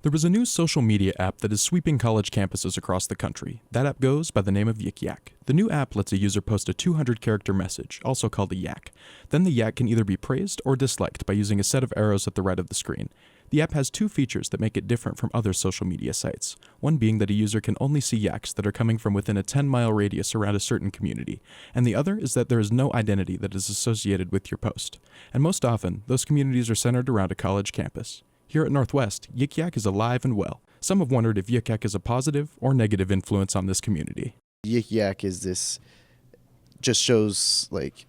There was a new social media app that is sweeping college campuses across the country. That app goes by the name of Yik Yak. The new app lets a user post a 200-character message, also called a yak. Then the yak can either be praised or disliked by using a set of arrows at the right of the screen. The app has two features that make it different from other social media sites. One being that a user can only see yaks that are coming from within a 10-mile radius around a certain community, and the other is that there is no identity that is associated with your post. And most often, those communities are centered around a college campus. Here at Northwest, Yik Yak is alive and well. Some have wondered if Yik Yak is a positive or negative influence on this community. Yik Yak is this, just shows like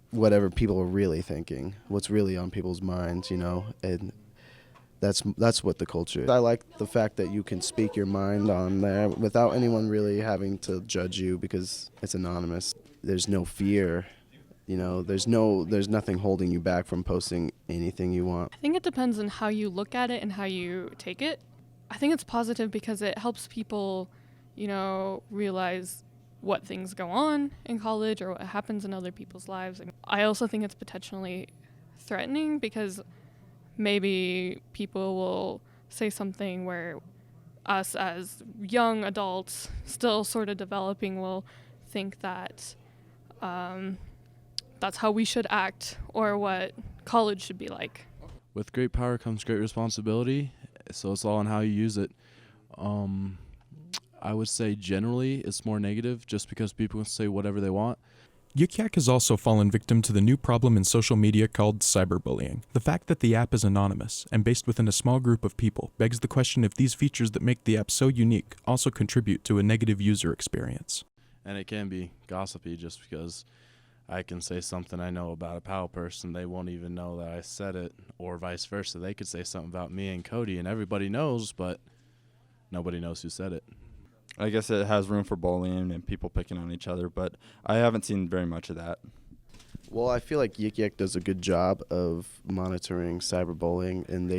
whatever people are really thinking, what's really on people's minds, and that's what the culture is. I like the fact that you can speak your mind on there without anyone really having to judge you because it's anonymous. There's no fear. There's nothing holding you back from posting anything you want. I think it depends on how you look at it and how you take it. I think it's positive because it helps people, realize what things go on in college or what happens in other people's lives. I also think it's potentially threatening because maybe people will say something where us as young adults, still sort of developing, will think that that's how we should act or what college should be like. With great power comes great responsibility, so it's all on how you use it. I would say generally it's more negative just because people can say whatever they want. Yik Yak has also fallen victim to the new problem in social media called cyberbullying. The fact that the app is anonymous and based within a small group of people begs the question if these features that make the app so unique also contribute to a negative user experience. And it can be gossipy just because I can say something I know about a POW person, they won't even know that I said it, or vice versa. They could say something about me and Cody, and everybody knows, but nobody knows who said it. I guess it has room for bullying and people picking on each other, but I haven't seen very much of that. Well, I feel like Yik Yak does a good job of monitoring cyberbullying, and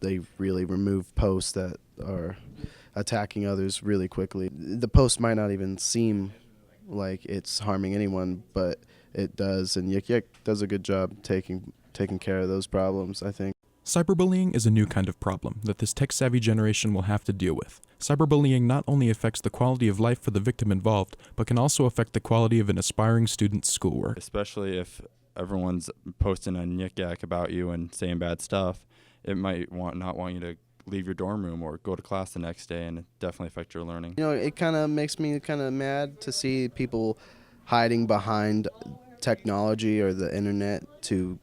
they really remove posts that are attacking others really quickly. The post might not even seem like it's harming anyone, but it does, and Yik Yak does a good job taking care of those problems, I think. Cyberbullying is a new kind of problem that this tech-savvy generation will have to deal with. Cyberbullying not only affects the quality of life for the victim involved, but can also affect the quality of an aspiring student's schoolwork. Especially if everyone's posting on Yik Yak about you and saying bad stuff, it might not want you to leave your dorm room or go to class the next day, and it definitely affect your learning. It kind of makes me kind of mad to see people hiding behind technology or the internet to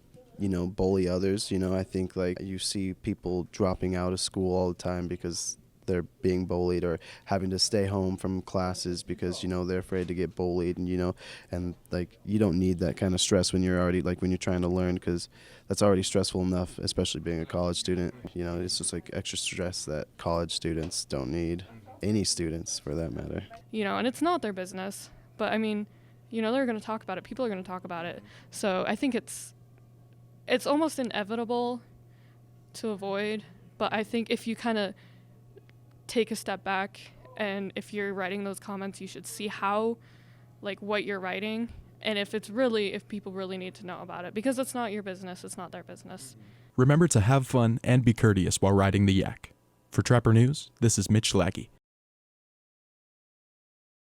bully others. I think you see people dropping out of school all the time because they're being bullied, or having to stay home from classes because they're afraid to get bullied, and you don't need that kind of stress when you're already when you're trying to learn, because that's already stressful enough, especially being a college student. It's just extra stress that college students don't need, any students for that matter. And it's not their business, but they're going to talk about it. People are going to talk about it. So I think it's almost inevitable to avoid, but I think if you kind of take a step back, and if you're writing those comments, you should see how, what you're writing, and if people really need to know about it, because it's not your business, it's not their business. Remember to have fun and be courteous while riding the yak. For Trapper News, this is Mitch Laggy.